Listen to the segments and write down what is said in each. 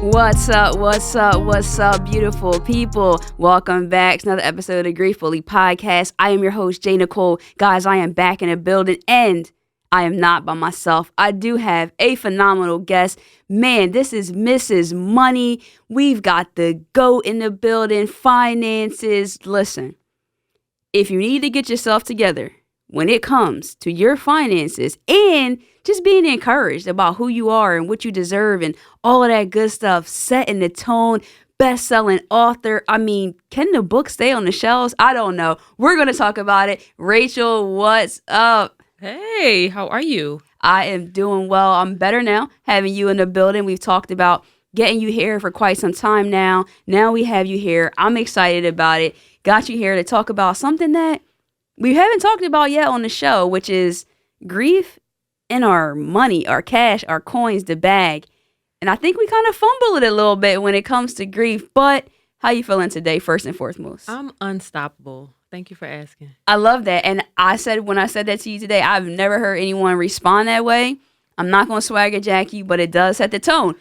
What's up? What's up? What's up, beautiful people? Welcome back to another episode of the Griefully Podcast. I am your host, J.Nicole. Guys, I am back in the building, and I am not by myself. I do have a phenomenal guest. Man, this is Mrs. Money. We've got the GOAT in the building, finances. Listen, if you need to get yourself together when it comes to your finances and just being encouraged about who you are and what you deserve and all of that good stuff, setting the tone, best-selling author. I mean, can the book stay on the shelves? I don't know. We're going to talk about it. Rachel, what's up? Hey, how are you? I am doing well. I'm better now having you in the building. We've talked about getting you here for quite some time now. Now we have you here. I'm excited about it. Got you here to talk about something that we haven't talked about yet on the show, which is grief and our money, our cash, our coins, the bag. And I think we kind of fumble it a little bit when it comes to grief. But how you feeling today, first and foremost? I'm unstoppable. Thank you for asking. I love that. And when I said that to you today, I've never heard anyone respond that way. I'm not going to swagger jack you, but it does set the tone.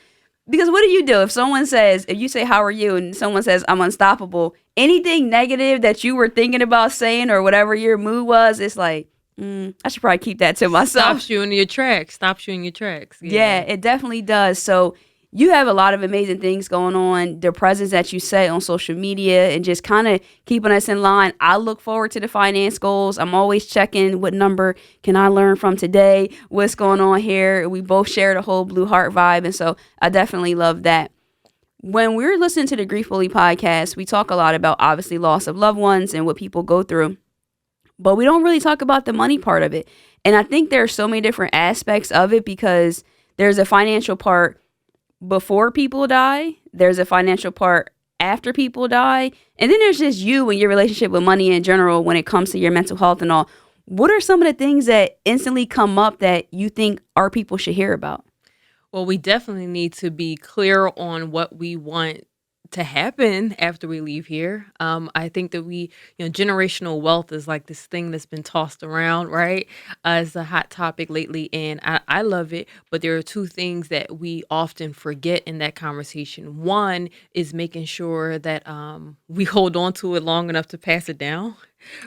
Because what do you do if if you say, how are you? And someone says, I'm unstoppable. Anything negative that you were thinking about saying or whatever your mood was, it's like, I should probably keep that to myself. Stops you in your tracks. Stops you in your tracks. Yeah, it definitely does. So you have a lot of amazing things going on. The presence that you set on social media and just kind of keeping us in line. I look forward to the finance goals. I'm always checking what number can I learn from today? What's going on here? We both share the whole Blue Heart vibe. And so I definitely love that. When we're listening to the Griefully Podcast, we talk a lot about obviously loss of loved ones and what people go through. But we don't really talk about the money part of it. And I think there are so many different aspects of it because there's a financial part before people die. There's a financial part after people die. And then there's just you and your relationship with money in general when it comes to your mental health and all. What are some of the things that instantly come up that you think our people should hear about? Well, we definitely need to be clear on what we want to happen after we leave here. I think that generational wealth is like this thing that's been tossed around, right? It's a hot topic lately, and I love it. But there are two things that we often forget in that conversation. One is making sure that we hold on to it long enough to pass it down.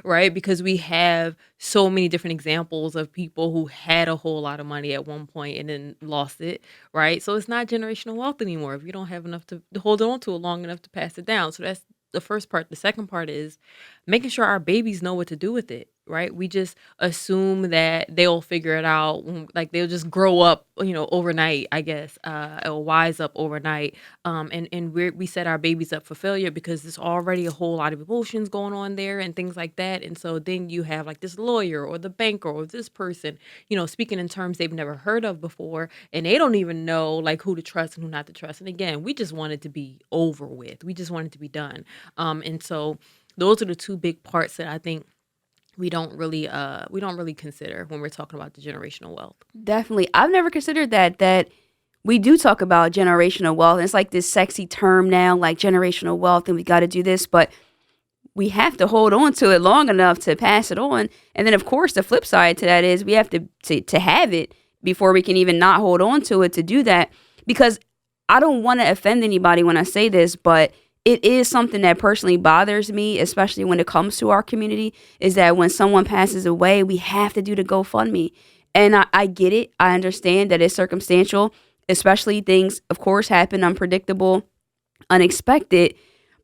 Right? Because we have so many different examples of people who had a whole lot of money at one point and then lost it, right? So it's not generational wealth anymore if you don't have enough to hold on to it long enough to pass it down. So that's the first part. The second part is making sure our babies know what to do with it, right? We just assume that they'll figure it out, like they'll just grow up, overnight, I guess, or wise up overnight. And we set our babies up for failure because there's already a whole lot of emotions going on there and things like that. And so then you have like this lawyer or the banker or this person, speaking in terms they've never heard of before, and they don't even know like who to trust and who not to trust. And again, we just want it to be over with. We just want it to be done. And so those are the two big parts that I think we don't really consider when we're talking about the generational wealth. Definitely. I've never considered that we do talk about generational wealth. And it's like this sexy term now, like generational wealth, and we got to do this, but we have to hold on to it long enough to pass it on. And then, of course, the flip side to that is we have to have it before we can even not hold on to it to do that. Because I don't want to offend anybody when I say this, but it is something that personally bothers me, especially when it comes to our community, is that when someone passes away, we have to do the GoFundMe. And I get it. I understand that it's circumstantial, especially things, of course, happen unpredictable, unexpected.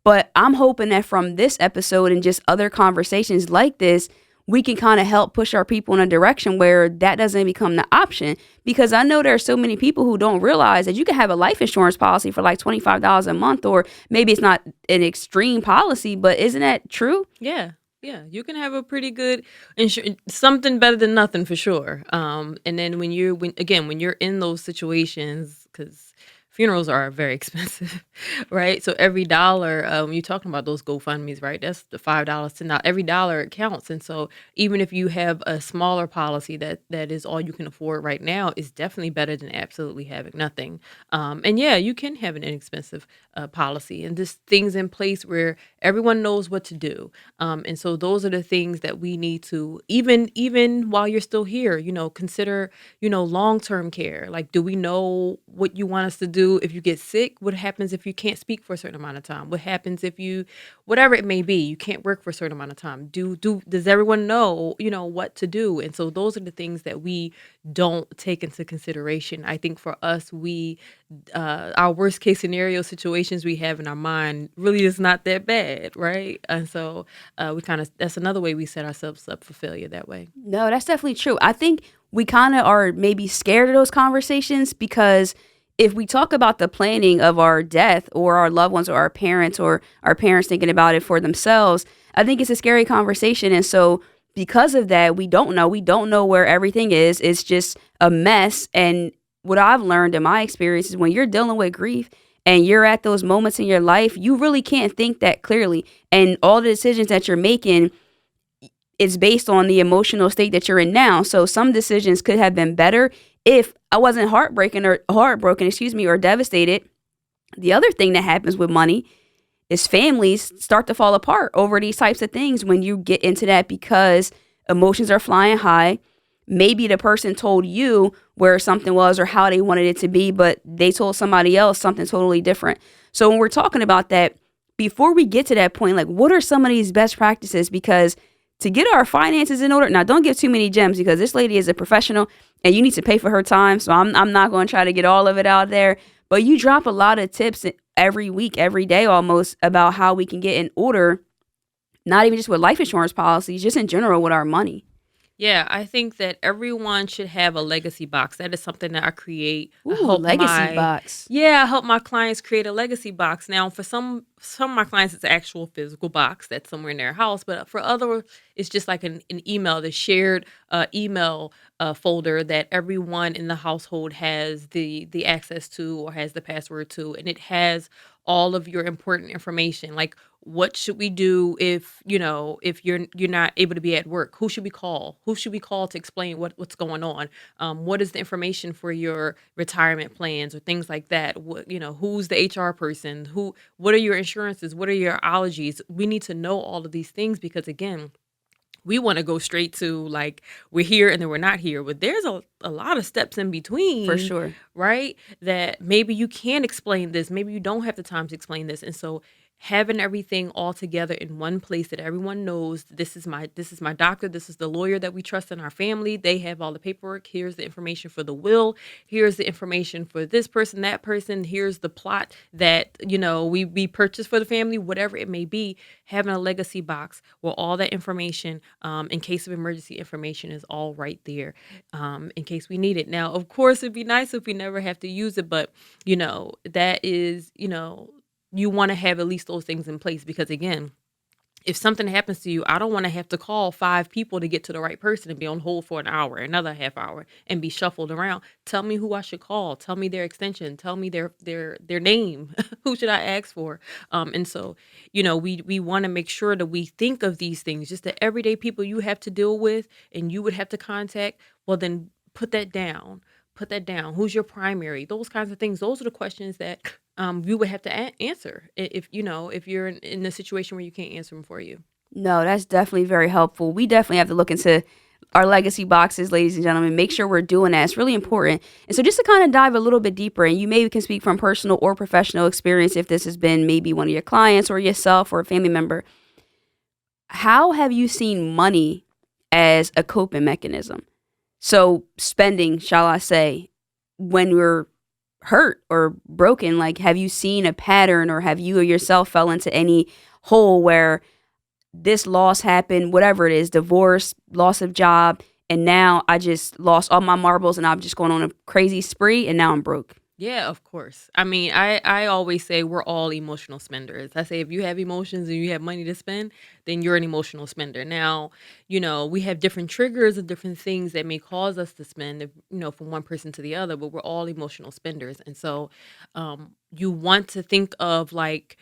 But I'm hoping that from this episode and just other conversations like this, we can kind of help push our people in a direction where that doesn't become the option. Because I know there are so many people who don't realize that you can have a life insurance policy for like $25 a month, or maybe it's not an extreme policy, but isn't that true? Yeah. Yeah, you can have a pretty good insurance, something better than nothing for sure. And then when you're in those situations, because funerals are very expensive, right? So every dollar, when you're talking about those GoFundMe's, right? That's the $5 to now every dollar counts. And so even if you have a smaller policy that is all you can afford right now, is definitely better than absolutely having nothing. And yeah, you can have an inexpensive policy and just things in place where everyone knows what to do. And so those are the things that we need to, even while you're still here, consider, long-term care. Like, do we know what you want us to do do if you get sick? What happens if you can't speak for a certain amount of time? What happens if you, whatever it may be, you can't work for a certain amount of time? Does everyone know, what to do? And so those are the things that we don't take into consideration. I think for us, our worst case scenario situations we have in our mind really is not that bad, right? And so we kind of, that's another way we set ourselves up for failure that way. No, that's definitely true. I think we kind of are maybe scared of those conversations because if we talk about the planning of our death or our loved ones or our parents thinking about it for themselves, I think it's a scary conversation. And so because of that, we don't know. We don't know where everything is. It's just a mess. And what I've learned in my experience is when you're dealing with grief and you're at those moments in your life, you really can't think that clearly. And all the decisions that you're making is based on the emotional state that you're in now. So some decisions could have been better if I wasn't heartbroken, or devastated. The other thing that happens with money is families start to fall apart over these types of things when you get into that because emotions are flying high. Maybe the person told you where something was or how they wanted it to be, but they told somebody else something totally different. So when we're talking about that, before we get to that point, like what are some of these best practices? Because to get our finances in order, now don't give too many gems because this lady is a professional and you need to pay for her time. So I'm not going to try to get all of it out there, but you drop a lot of tips every week, every day almost about how we can get in order, not even just with life insurance policies, just in general with our money. Yeah, I think that everyone should have a legacy box. That is something that I create. Ooh, legacy box. I help my clients create a legacy box. Now, for some of my clients, it's an actual physical box that's somewhere in their house, but for other, it's just like an email, the shared email folder that everyone in the household has the access to or has the password to, and it has all of your important information, like what should we do if if you're not able to be at work, who should we call to explain what's going on, what is the information for your retirement plans or things like that, who's the HR person, what are your insurances, what are your allergies. We need to know all of these things because again, we want to go straight to like we're here and then we're not here, but there's a lot of steps in For between, sure. right? That maybe you can explain this, maybe you don't have the time to explain this. And so having everything all together in one place that everyone knows this is my doctor, this is the lawyer that we trust in our family, they have all the paperwork, here's the information for the will, here's the information for this person, that person, here's the plot that we purchased for the family, whatever it may be. Having a legacy box where all that information, in case of emergency information, is all right there, in case we need it. Now, of course, it'd be nice if we never have to use it, but that is, you want to have at least those things in place because again, if something happens to you, I don't want to have to call 5 people to get to the right person and be on hold for an hour, another half hour, and be shuffled around. Tell me who I should call. Tell me their extension. Tell me their name. Who should I ask for? And so, we want to make sure that we think of these things, just the everyday people you have to deal with and you would have to contact. Well, then put that down. Put that down. Who's your primary? Those kinds of things. Those are the questions that you would have to answer if you're in a situation where you can't answer them for you. No, that's definitely very helpful. We definitely have to look into our legacy boxes, ladies and gentlemen. Make sure we're doing that. It's really important. And so, just to kind of dive a little bit deeper, and you maybe can speak from personal or professional experience if this has been maybe one of your clients or yourself or a family member. How have you seen money as a coping mechanism? So, spending, shall I say, when we're hurt or broken, like have you seen a pattern or have you or yourself fell into any hole where this loss happened, whatever it is, divorce, loss of job, and now I just lost all my marbles and I'm just going on a crazy spree and now I'm broke? Yeah, of course. I mean, I always say we're all emotional spenders. I say if you have emotions and you have money to spend, then you're an emotional spender. Now, we have different triggers and different things that may cause us to spend, from one person to the other, but we're all emotional spenders. And so, you want to think of like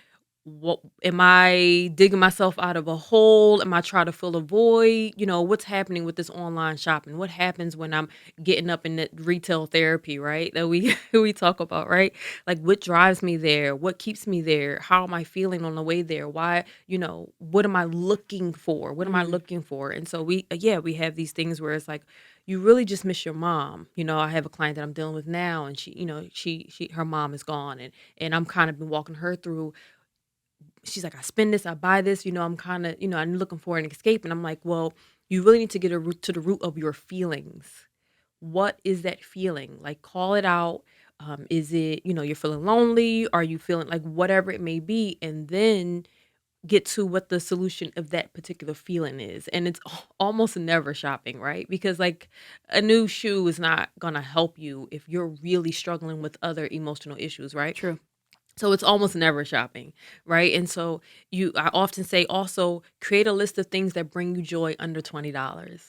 what am I digging myself out of a hole? Am I trying to fill a void? What's happening with this online shopping? What happens when I'm getting up in that retail therapy, right? That we we talk about, right? Like what drives me there? What keeps me there? How am I feeling on the way there? Why, what am I looking for? What am I Mm, looking for? And so we have these things where it's like you really just miss your mom. I have a client that I'm dealing with now, and she her mom is gone, and I'm kind of been walking her through. She's like, I spend this, I buy this, I'm kind of, I'm looking for an escape. And I'm like, well, you really need to get to the root of your feelings. What is that feeling? Like, call it out. Is it, you're feeling lonely? Are you feeling like whatever it may be? And then get to what the solution of that particular feeling is. And it's almost never shopping, right? Because like a new shoe is not going to help you if you're really struggling with other emotional issues, right? true. So it's almost never shopping, right? And so I often say also create a list of things that bring you joy under $20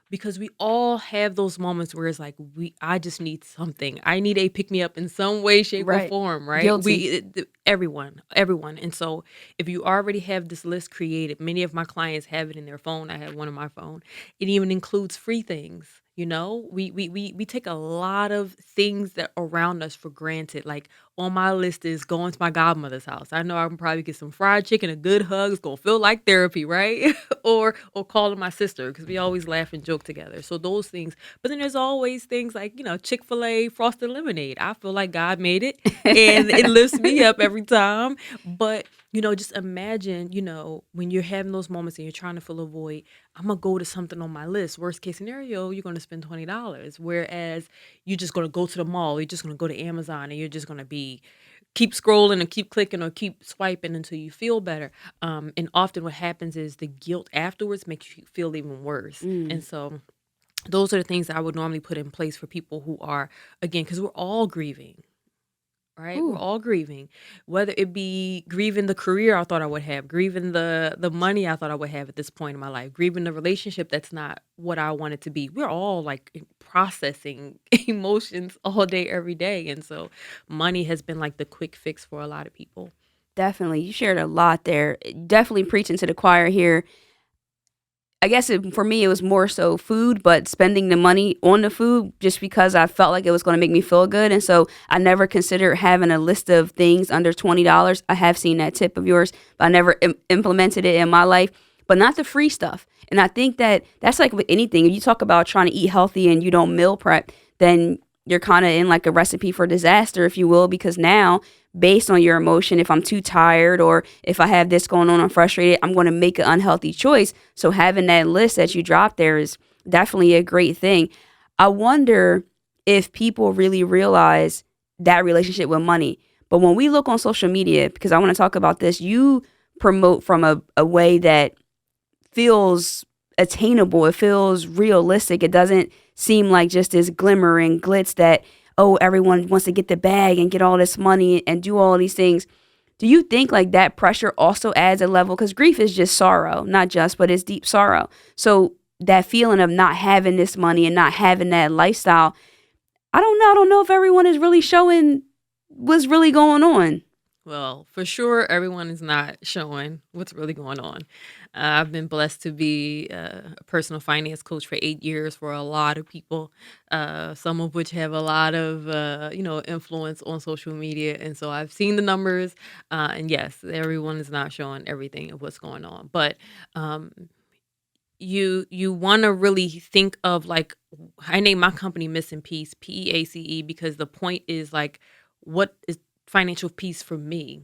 because we all have those moments where it's like I just need something. I need a pick me up in some way, shape, or Right. form, right? Guilty. Everyone. And so if you already have this list created, many of my clients have it in their phone. I have one on my phone. It even includes free things. We take a lot of things that around us for granted. Like on my list is going to my godmother's house. I know I can probably get some fried chicken, a good hug. It's gonna feel like therapy, right? or calling my sister because we always laugh and joke together. So those things. But then there's always things like Chick-fil-A frosted lemonade. I feel like God made it, and it lifts me up every time. But just imagine, when you're having those moments and you're trying to fill a void, I'm gonna go to something on my list. Worst case scenario, you're gonna spend $20. Whereas you're just gonna go to the mall, you're just gonna go to Amazon, and you're just gonna be keep scrolling and keep clicking or keep swiping until you feel better. And often what happens is the guilt afterwards makes you feel even worse. And Mm. so those are the things that I would normally put in place for people who are, again, because we're all grieving, right? We're Ooh, all grieving, whether it be grieving the career I thought I would have, grieving the money I thought I would have at this point in my life, grieving the relationship that's not what I want it to be. We're all like processing emotions all day, every day. And so money has been like the quick fix for a lot of people. definitely. You shared a lot there. Definitely preaching to the choir here. I guess for me, it was more so food, but spending the money on the food just because I felt like it was going to make me feel good. And so I never considered having a list of things under $20. I have seen that tip of yours, but I never implemented it in my life, but not the free stuff. And I think that that's like with anything. If you talk about trying to eat healthy and you don't meal prep, then you're kind of in like a recipe for disaster, if you will, because now based on your emotion, if I'm too tired or if I have this going on, I'm frustrated, I'm going to make an unhealthy choice. So having that list that you dropped there is definitely a great thing. I wonder if people really realize that relationship with money. But when we look on social media, because I want to talk about this, you promote from a way that feels attainable. It feels realistic. It doesn't seem like just this glimmer and glitz that, oh, everyone wants to get the bag and get all this money and do all these things. Do you think like that pressure also adds a level? Because grief is just sorrow, not just, but it's deep sorrow. So that feeling of not having this money and not having that lifestyle, I don't know. I don't know if everyone is really showing what's really going on. Well, for sure, everyone is not showing what's really going on. I've been blessed to be a personal finance coach for 8 years for a lot of people, some of which have a lot of influence on social media, and so I've seen the numbers. And yes, everyone is not showing everything of what's going on, but um, you want to really think of like I name my company Missing Peace, PEACE, because the point is like what is financial peace for me?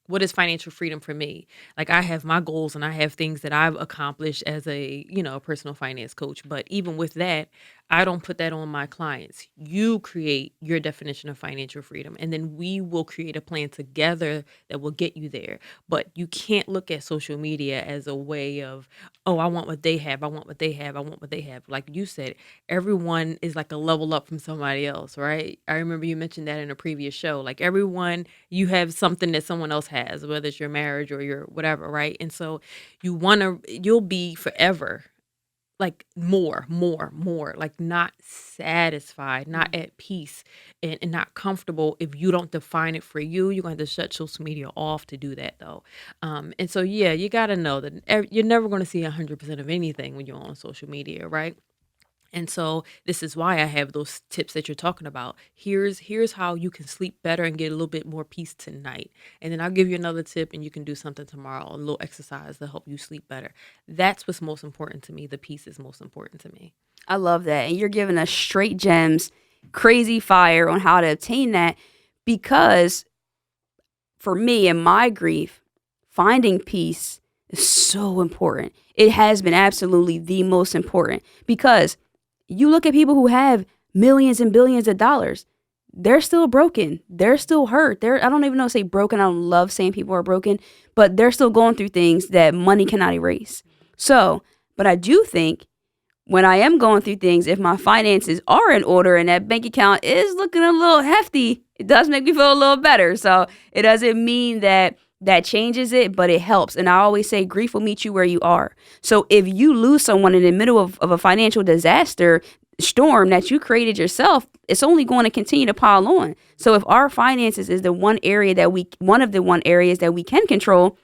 What is financial freedom for me? Like I have my goals and I have things that I've accomplished as a, personal finance coach, but even with that, I don't put that on my clients. You create your definition of financial freedom and then we will create a plan together that will get you there. But you can't look at social media as a way of, oh, I want what they have. I want what they have. I want what they have. Like you said, everyone is like a level up from somebody else, right? I remember you mentioned that in a previous show. Like everyone, you have something that someone else has, whether it's your marriage or your whatever, right? And so you'll be forever like more, like not satisfied, not at peace, and not comfortable if you don't define it for you. You're going to shut social media off to do that though. And so, yeah, you got to know that you're never going to see 100% of anything when you're on social media, right? And so this is why I have those tips that you're talking about. Here's how you can sleep better and get a little bit more peace tonight. And then I'll give you another tip and you can do something tomorrow, a little exercise to help you sleep better. That's what's most important to me. The peace is most important to me. I love that. And you're giving us straight gems, crazy fire on how to obtain that because for me and my grief, finding peace is so important. It has been absolutely the most important because you look at people who have millions and billions of dollars, they're still broken. They're still hurt. I don't even know say broken. I don't love saying people are broken, but they're still going through things that money cannot erase. So, but I do think when I am going through things, if my finances are in order and that bank account is looking a little hefty, it does make me feel a little better. So it doesn't mean that that changes it, but it helps. And I always say grief will meet you where you are. So if you lose someone in the middle of a financial disaster storm that you created yourself, it's only going to continue to pile on. So if our finances is one of the one areas that we can control,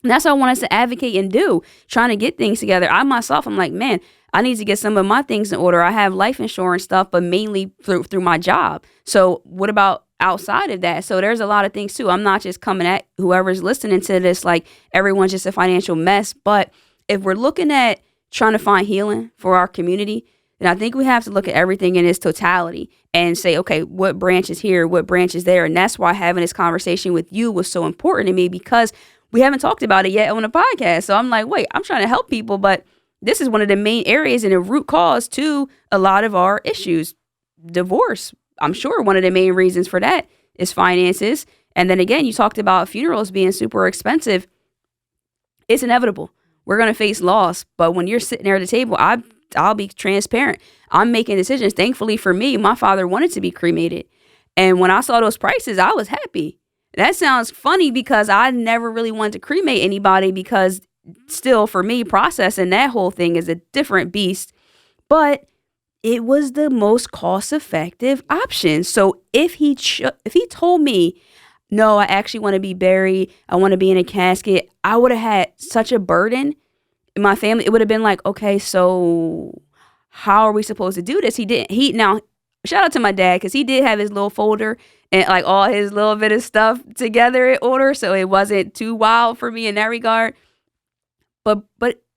and that's what I want us to advocate and do, trying to get things together. I myself, I'm like, man, I need to get some of my things in order. I have life insurance stuff, but mainly through my job. So what about outside of that? So there's a lot of things too. I'm not just coming at whoever's listening to this like everyone's just a financial mess. But if we're looking at trying to find healing for our community, then I think we have to look at everything in its totality and say, okay, what branch is here, what branch is there? And that's why having this conversation with you was so important to me because we haven't talked about it yet on the podcast. So I'm like, wait, I'm trying to help people, but this is one of the main areas and a root cause to a lot of our issues. Divorce, I'm sure one of the main reasons for that is finances. And then again, you talked about funerals being super expensive. It's inevitable. We're going to face loss. But when you're sitting there at the table, I'll be transparent. I'm making decisions. Thankfully for me, my father wanted to be cremated. And when I saw those prices, I was happy. That sounds funny because I never really wanted to cremate anybody because still for me, processing that whole thing is a different beast. But it was the most cost effective option. So if he told me, no, I actually want to be buried, I want to be in a casket, I would have had such a burden in my family. It would have been like, okay, so how are we supposed to do this? Now, shout out to my dad because he did have his little folder and like all his little bit of stuff together in order. So it wasn't too wild for me in that regard. But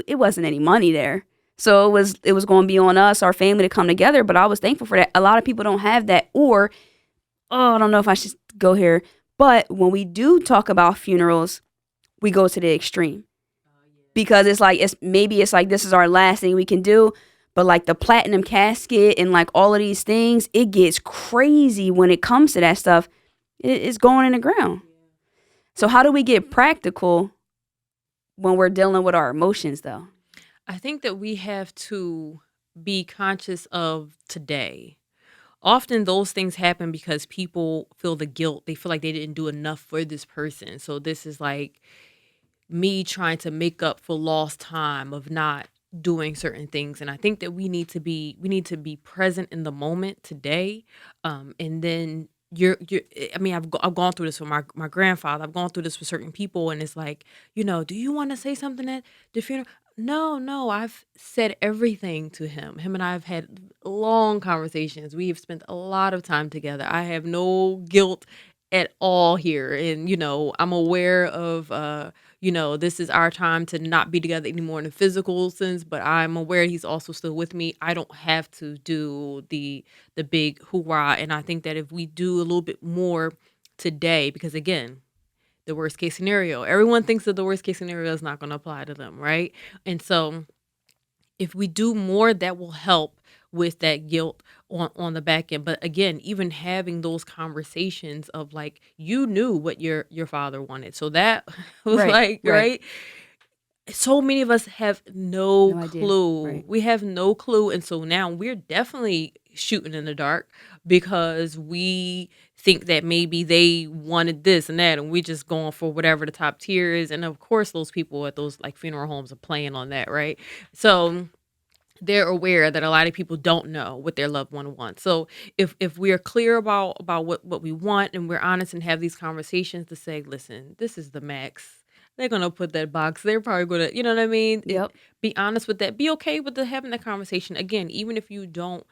it wasn't any money there. So it was going to be on us, our family, to come together. But I was thankful for that. A lot of people don't have that. Or, I don't know if I should go here. But when we do talk about funerals, we go to the extreme. Because it's like, it's like this is our last thing we can do. But like the platinum casket and like all of these things, it gets crazy when it comes to that stuff. It's going in the ground. So how do we get practical when we're dealing with our emotions, though? I think that we have to be conscious of today. Often those things happen because people feel the guilt. They feel like they didn't do enough for this person. So this is like me trying to make up for lost time of not doing certain things. And I think that we need to be present in the moment today. And then you're I mean, I've gone through this with my grandfather. I've gone through this with certain people, and it's like, do you want to say something at the funeral? No, I've said everything to him. Him and I have had long conversations. We have spent a lot of time together. I have no guilt at all here. And, I'm aware of, this is our time to not be together anymore in a physical sense, but I'm aware he's also still with me. I don't have to do the big hoorah. And I think that if we do a little bit more today, because again, the worst case scenario, everyone thinks that the worst case scenario is not going to apply to them, right? And so if we do more, that will help with that guilt on the back end. But again, even having those conversations of like, you knew what your father wanted. So that was Right. right? So many of us have no No idea. clue. Right. We have no clue. And so now we're definitely shooting in the dark because we think that maybe they wanted this and that, and we just going for whatever the top tier is. And of course, those people at those like funeral homes are playing on that, right? So they're aware that a lot of people don't know what their loved one wants. So if we are clear about what we want, and we're honest and have these conversations to say, listen, this is the max. They're gonna put that box. They're probably gonna, you know what I mean? Yep. Be honest with that. Be okay with having that conversation. Again, even if you don't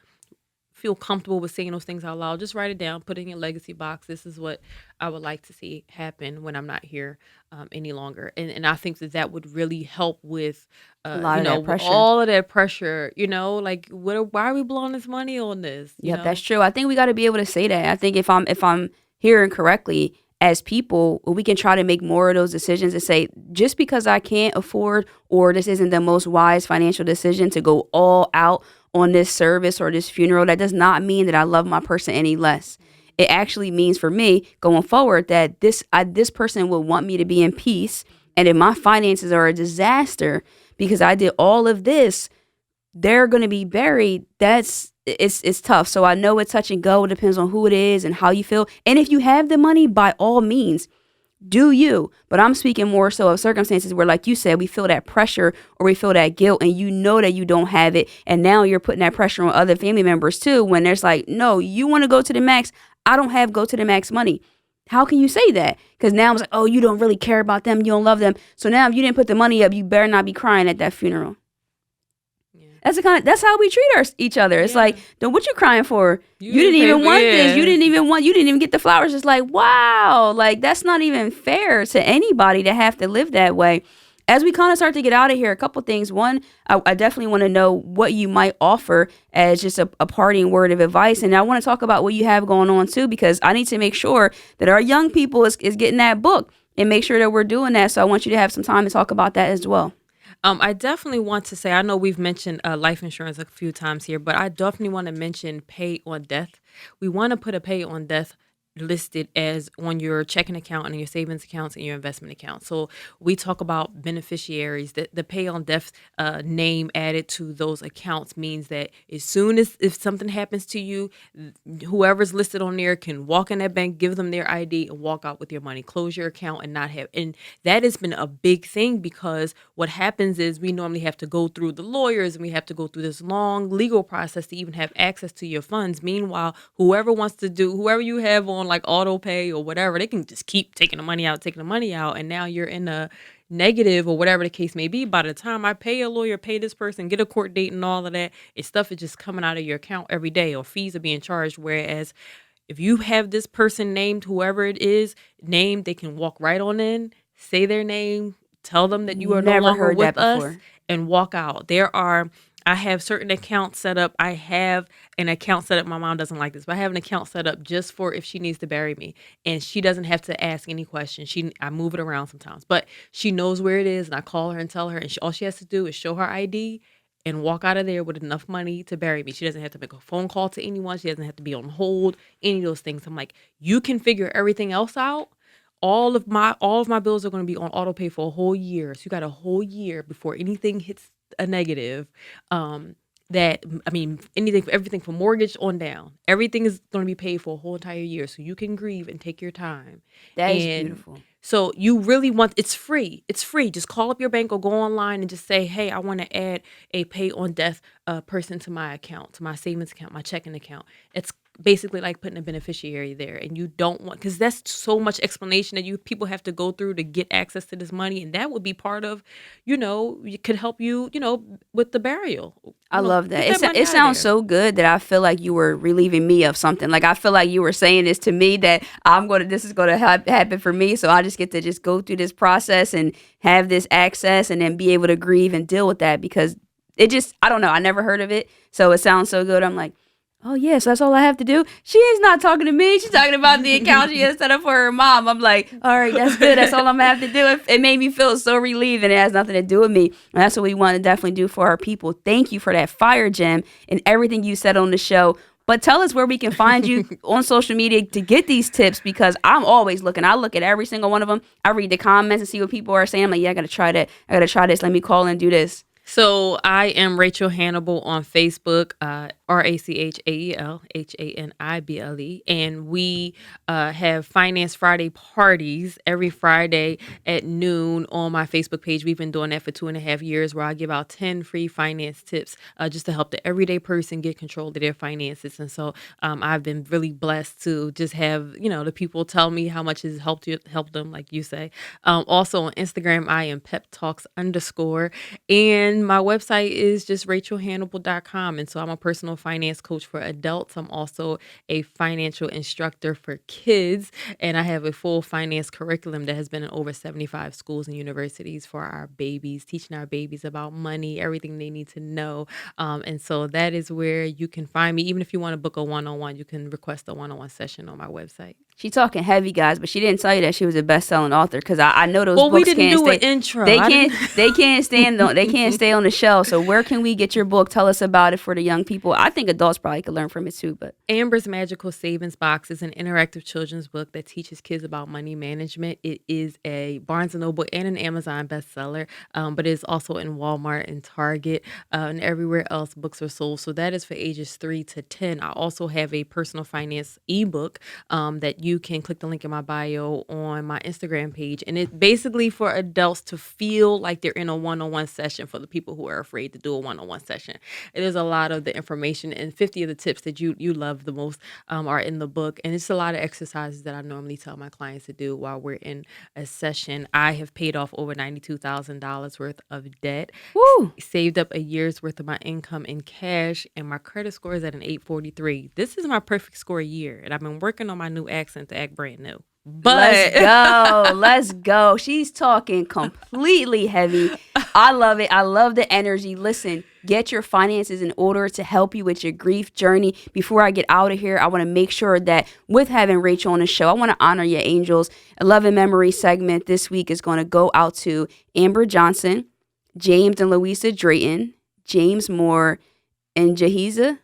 feel comfortable with saying those things out loud, just write it down, put it in your legacy box. This is what I would like to see happen when I'm not here any longer. And I think that would really help with, A lot of that with pressure. all of that pressure, like why are we blowing this money on this, Yep, that's true. I think we got to be able to say that. I think if I'm hearing correctly, as people, we can try to make more of those decisions and say, just because I can't afford, or this isn't the most wise financial decision to go all out on this service or this funeral, that does not mean that I love my person any less. It actually means for me going forward that this person will want me to be in peace. And if my finances are a disaster because I did all of this, they're going to be buried. It's tough. So I know it's touch and go. It depends on who it is and how you feel. And if you have the money, by all means, do you. But I'm speaking more so of circumstances where, like you said, we feel that pressure or we feel that guilt, and you know that you don't have it. And now you're putting that pressure on other family members too, when there's like, no, you want to go to the max. I don't have go to the max money. How can you say that? Because now it's like, oh, you don't really care about them. You don't love them. So now if you didn't put the money up, you better not be crying at that funeral. Yeah. That's how we treat each other. It's like, what you crying for? You didn't pay even for- want yeah. this. You didn't even get the flowers. It's like, wow, like that's not even fair to anybody to have to live that way. As we kind of start to get out of here, a couple things. One, I definitely want to know what you might offer as just a parting word of advice. And I want to talk about what you have going on too, because I need to make sure that our young people is getting that book and make sure that we're doing that. So I want you to have some time to talk about that as well. I definitely want to say, I know we've mentioned life insurance a few times here, but I definitely want to mention pay on death. We want to put a pay on death listed as on your checking account and your savings accounts and your investment account. So we talk about beneficiaries. That the pay on death name added to those accounts means that as soon as if something happens to you, whoever's listed on there can walk in that bank, give them their ID, and walk out with your money, close your account, and not have. And that has been a big thing, because what happens is we normally have to go through the lawyers and we have to go through this long legal process to even have access to your funds. Meanwhile, whoever you have on like auto pay or whatever, they can just keep taking the money out, and now you're in a negative or whatever the case may be. By the time I pay a lawyer, pay this person, get a court date and all of that, stuff is just coming out of your account every day, or fees are being charged. Whereas if you have this person named, whoever it is named, they can walk right on in, say their name, tell them that you are no Never longer heard with that us, before. and walk out. I have certain accounts set up. I have an account set up. My mom doesn't like this, but I have an account set up just for if she needs to bury me, and she doesn't have to ask any questions. I move it around sometimes, but she knows where it is, and I call her and tell her, and all she has to do is show her ID and walk out of there with enough money to bury me. She doesn't have to make a phone call to anyone. She doesn't have to be on hold, any of those things. I'm like, you can figure everything else out. All of my bills are going to be on auto pay for a whole year. So you got a whole year before anything hits a negative. Everything from mortgage on down, everything is going to be paid for a whole entire year. So you can grieve and take your time. That is beautiful. So you really it's free. It's free. Just call up your bank or go online and just say, hey, I want to add a pay on death person to my account, to my savings account, my checking account. It's basically like putting a beneficiary there, and you don't want, because that's so much explanation that people have to go through to get access to this money, and that would be part of, it could help you, with the burial. I love that. Get that money It out of sounds there. so good that I feel like you were relieving me of something. Like I feel like you were saying this to me, that this is going to happen for me. So I just get to just go through this process and have this access, and then be able to grieve and deal with that, because I don't know. I never heard of it. So it sounds so good. I'm like, oh, yeah, so that's all I have to do? She is not talking to me. She's talking about the account she has set up for her mom. I'm like, all right, that's good. That's all I'm going to have to do. It made me feel so relieved, and it has nothing to do with me. And that's what we want to definitely do for our people. Thank you for that fire, Gem, and everything you said on the show. But tell us where we can find you on social media to get these tips, because I'm always looking. I look at every single one of them. I read the comments and see what people are saying. I'm like, yeah, I got to try that. I got to try this. Let me call and do this. So I am Rachel Hannibal on Facebook, RACHAELHANIBLE, and we have Finance Friday parties every Friday at noon on my Facebook page. We've been doing that for 2.5 years, where I give out 10 free finance tips just to help the everyday person get control of their finances. And so I've been really blessed to just have the people tell me how much has helped them, like you say. Also on Instagram, I am Pep Talks _ and my website is just rachelhannibal.com. And so I'm a personal finance coach for adults. I'm also a financial instructor for kids. And I have a full finance curriculum that has been in over 75 schools and universities for our babies, teaching our babies about money, everything they need to know. And so that is where you can find me. Even if you want to book a one-on-one, you can request a one-on-one session on my website. She talking heavy, guys, but she didn't tell you that she was a best-selling author, because I know those Well, we books didn't can't do stay. an intro. They can't stay on the shelf. So where can we get your book? Tell us about it for the young people. I think adults probably could learn from it too. But Amber's Magical Savings Box is an interactive children's book that teaches kids about money management. It is a Barnes & Noble and an Amazon bestseller, but it is also in Walmart and Target and everywhere else books are sold. So that is for ages 3 to 10. I also have a personal finance ebook that you can click the link in my bio on my Instagram page. And it's basically for adults to feel like they're in a one-on-one session for the people who are afraid to do a one-on-one session. And there's a lot of the information, and 50 of the tips that you love the most are in the book. And it's a lot of exercises that I normally tell my clients to do while we're in a session. I have paid off over $92,000 worth of debt, saved up a year's worth of my income in cash, and my credit score is at an 843. This is my perfect score year, and I've been working on my new accent to act brand new. But let's go. She's talking completely heavy. I love it. I love the energy. Listen, get your finances in order to help you with your grief journey. Before I get out of here, I want to make sure that with having Rachel on the show, I want to honor your angels. 11 Memory segment this week is going to go out to Amber Johnson, James and Louisa Drayton, James Moore, and Jahiza.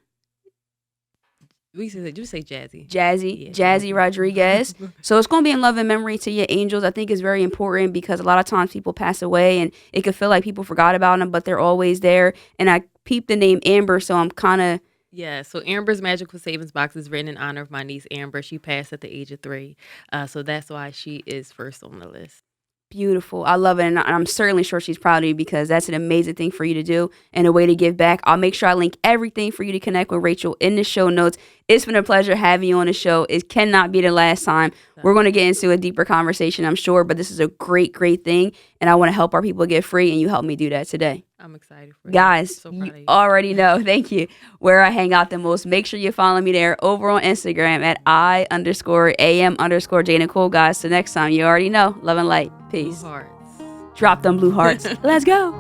You say Jazzy. Jazzy Rodriguez. So it's going to be in love and memory to your angels. I think it's very important because a lot of times people pass away and it can feel like people forgot about them, but they're always there. And I peeped the name Amber, so I'm kind of... Yeah, so Amber's Magical Savings Box is written in honor of my niece, Amber. She passed at the age of 3. So that's why she is first on the list. Beautiful. I love it. And I'm certainly sure she's proud of you because that's an amazing thing for you to do and a way to give back. I'll make sure I link everything for you to connect with Rachel in the show notes. It's been a pleasure having you on the show. It cannot be the last time. We're going to get into a deeper conversation, I'm sure, but this is a great, great thing. And I want to help our people get free, and you helped me do that today. I'm excited for Guys, so you already know. Thank you. Where I hang out the most. Make sure you follow me there over on Instagram at I_AM_ J.Nicole. Guys, till next time, you already know. Love and light. Peace. Blue hearts. Drop them blue hearts. Let's go.